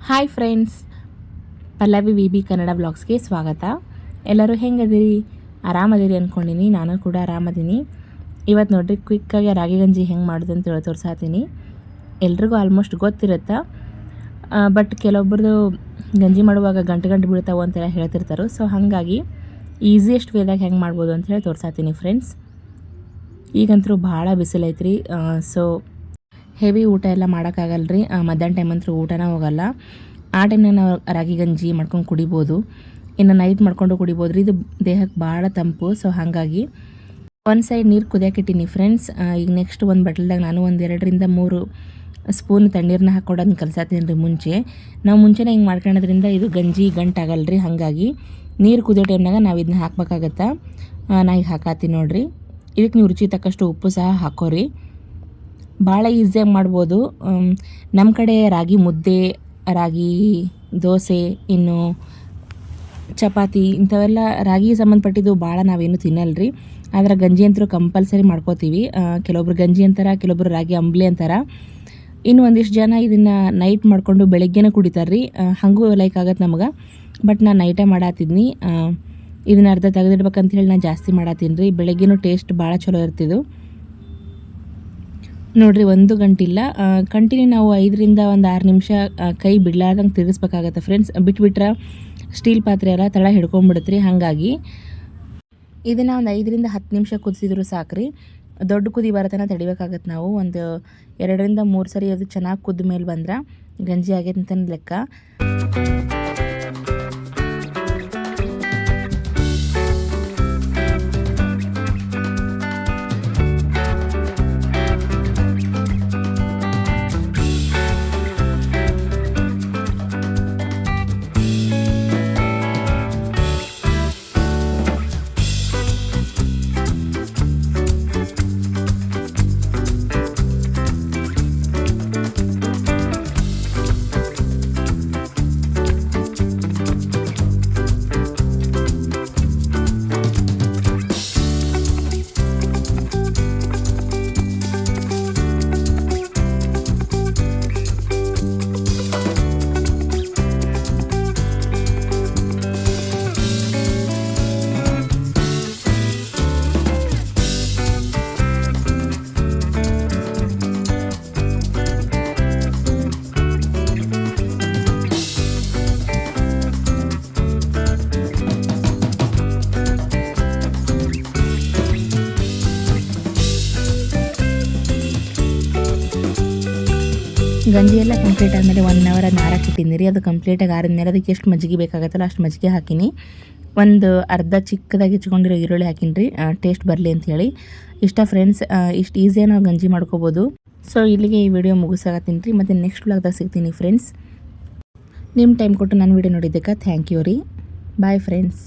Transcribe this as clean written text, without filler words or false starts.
Hi friends, Pallavi V Kannada ಬ್ಲಾಗ್ಸ್ಗೆ ಸ್ವಾಗತ. ಎಲ್ಲರೂ ಹೆಂಗದಿರಿ? ಆರಾಮದಿರಿ ಅಂದ್ಕೊಂಡಿನಿ. ನಾನು ಕೂಡ ಆರಾಮದೀನಿ. ಇವತ್ತು ನೋಡ್ರಿ ಕ್ವಿಕ್ಕಾಗಿ ರಾಗಿ ಗಂಜಿ ಹೆಂಗೆ ಮಾಡೋದು ಅಂತ ತೋರಿಸಾತೀನಿ. ಎಲ್ರಿಗೂ ಆಲ್ಮೋಸ್ಟ್ ಗೊತ್ತಿರುತ್ತೆ, ಬಟ್ ಕೆಲವೊಬ್ರದ್ದು ಗಂಜಿ ಮಾಡುವಾಗ ಗಂಟೆ ಬೀಳ್ತಾವೆ ಅಂತೆಲ್ಲ ಹೇಳ್ತಿರ್ತಾರೆ. ಸೊ ಹಾಗಾಗಿ ಈಸಿಯೆಸ್ಟ್ ವೇದಾಗ ಹೆಂಗೆ ಮಾಡ್ಬೋದು ಅಂತ ಹೇಳಿ ತೋರಿಸಾತೀನಿ ಫ್ರೆಂಡ್ಸ್. ಈಗಂತರೂ ಭಾಳ ಬಿಸಿಲೈತ್ರಿ. ಸೊ ಹೆವಿ ಊಟ ಎಲ್ಲ ಮಾಡೋಕ್ಕಾಗಲ್ರಿ. ಮಧ್ಯಾಹ್ನ ಟೈಮ್ ಅಂತೂ ಊಟನ ಹೋಗಲ್ಲ. ಆ ಟೈಮ್ನಾಗ ನಾವು ರಾಗಿ ಗಂಜಿ ಮಾಡ್ಕೊಂಡು ಕುಡಿಬೋದು. ಇನ್ನು ನೈಟ್ ಮಾಡ್ಕೊಂಡು ಕುಡಿಬೋದು ರೀ. ಇದು ದೇಹಕ್ಕೆ ಭಾಳ ತಂಪು. ಸೊ ಹಾಗಾಗಿ ಒಂದು ಸೈಡ್ ನೀರು ಕುದಿಯೋಕ್ಕಿಟ್ಟಿನಿ ಫ್ರೆಂಡ್ಸ್. ಈಗ ನೆಕ್ಸ್ಟ್ ಒಂದು ಬಟ್ಲದಾಗ ನಾನು ಒಂದು 2-3 ಸ್ಪೂನ್ ತಣ್ಣೀರನ್ನ ಹಾಕ್ಕೊಡೋದನ್ನ ಕಲ್ಸಾತೀನಿ ರೀ. ನಾವು ಮುಂಚೆನೇ ಹಿಂಗೆ ಮಾಡ್ಕೊಳ್ಳೋದ್ರಿಂದ ಇದು ಗಂಜಿ ಗಂಟಾಗಲ್ರಿ. ಹಾಗಾಗಿ ನೀರು ಕುದಿಯೋ ಟೈಮ್ನಾಗ ನಾವು ಇದನ್ನ ಹಾಕ್ಬೇಕಾಗತ್ತೆ. ನಾ ಈಗ ಹಾಕಾತೀನಿ ನೋಡಿರಿ. ಇದಕ್ಕೆ ನೀವು ರುಚಿ ತಕ್ಕಷ್ಟು ಉಪ್ಪು ಸಹ ಹಾಕೋರಿ. ಭಾಳ ಈಸಿಯಾಗಿ ಮಾಡ್ಬೋದು. ನಮ್ಮ ಕಡೆ ರಾಗಿ ಮುದ್ದೆ, ರಾಗಿ ದೋಸೆ, ಇನ್ನು ಚಪಾತಿ ಇಂಥವೆಲ್ಲ ರಾಗಿಗೆ ಸಂಬಂಧಪಟ್ಟಿದ್ದು ಭಾಳ ನಾವೇನು ತಿನ್ನಲ್ರಿ. ಆದರೆ ಗಂಜಿ ಅಂತೂ ಕಂಪಲ್ಸರಿ ಮಾಡ್ಕೋತೀವಿ. ಕೆಲವೊಬ್ರು ಗಂಜಿ ಅಂತಾರೆ, ಕೆಲವೊಬ್ರು ರಾಗಿ ಅಂಬ್ಲಿ ಅಂತಾರೆ. ಇನ್ನು ಒಂದಿಷ್ಟು ಜನ ಇದನ್ನು ನೈಟ್ ಮಾಡಿಕೊಂಡು ಬೆಳಗ್ಗೆನೇ ಕುಡಿತಾರೆ ರೀ. ಹಾಗೂ ಲೈಕ್ ಆಗತ್ತೆ ನಮಗೆ. ಬಟ್ ನಾನು ನೈಟೇ ಮಾಡತ್ತಿದ್ನಿ. ಇದನ್ನ ಅರ್ಧ ತೆಗೆದಿಡ್ಬೇಕಂತ ಹೇಳಿ ನಾನು ಜಾಸ್ತಿ ಮಾಡತ್ತೀನಿ ರೀ. ಬೆಳಗ್ಗೆನೂ ಟೇಸ್ಟ್ ಭಾಳ ಚಲೋ ಇರ್ತಿದ್ದು ನೋಡಿರಿ. 1 ಗಂಟಿಲ್ಲ, ಕಂಟಿನ್ಯೂ ನಾವು 5-6 ನಿಮಿಷ ಕೈ ಬಿಡ್ಲಾರ್ದಂಗೆ ತಿರುಗಿಸ್ಬೇಕಾಗತ್ತೆ ಫ್ರೆಂಡ್ಸ್. ಬಿಟ್ಬಿಟ್ರೆ ಸ್ಟೀಲ್ ಪಾತ್ರೆ ಎಲ್ಲ ತಳ ಹಿಡ್ಕೊಂಡ್ಬಿಡುತ್ತೆ. ಹಾಗಾಗಿ ಇದನ್ನು ಒಂದು 5-10 ನಿಮಿಷ ಕುದಿಸಿದ್ರು ಸಾಕ್ರಿ. ದೊಡ್ಡ ಕುದಿ ಬರತನ ತಡಿಬೇಕಾಗತ್ತೆ ನಾವು. ಒಂದು 2-3 ಸರಿ ಅದು ಚೆನ್ನಾಗಿ ಕುದ್ದ ಮೇಲೆ ಬಂದ್ರೆ ಗಂಜಿ ಆಗೈತೆ ಅಂತ ಲೆಕ್ಕ. ಗಂಜಿ ಎಲ್ಲ ಕಂಪ್ಲೀಟ್ ಆದಮೇಲೆ 1 ಅವರ್ ಅದು ನಾರಕ್ಕಿಟ್ಟಿನಿ ರೀ. ಅದು ಕಂಪ್ಲೀಟಾಗಿ ಆರಿದ್ಮೇಲೆ ಅದಕ್ಕೆ ಎಷ್ಟು ಮಜ್ಜಿಗೆ ಬೇಕಾಗತ್ತಲ್ಲ ಅಷ್ಟು ಮಜ್ಜಿಗೆ ಹಾಕಿನಿ. ಒಂದು ಅರ್ಧ ಚಿಕ್ಕದಾಗಿ ಹೆಚ್ಕೊಂಡಿರೋ ಈರುಳ್ಳಿ ಹಾಕಿನಿ ರೀ, ಟೇಸ್ಟ್ ಬರಲಿ ಅಂಥೇಳಿ. ಇಷ್ಟ ಫ್ರೆಂಡ್ಸ್, ಇಷ್ಟು ಈಸಿಯಾಗಿ ನಾವು ಗಂಜಿ ಮಾಡ್ಕೋಬೋದು. ಸೊ ಇಲ್ಲಿಗೆ ಈ ವಿಡಿಯೋ ಮುಗಿಸಾಕತ್ತೀನಿ ರೀ. ಮತ್ತು ನೆಕ್ಸ್ಟ್ ವ್ಲಾಗ್ದಾಗ ಸಿಗ್ತೀನಿ ಫ್ರೆಂಡ್ಸ್. ನಿಮ್ಮ ಟೈಮ್ ಕೊಟ್ಟು ನನ್ನ ವಿಡಿಯೋ ನೋಡಿದ್ದಕ್ಕೆ ಥ್ಯಾಂಕ್ ಯು ರೀ. Bye friends.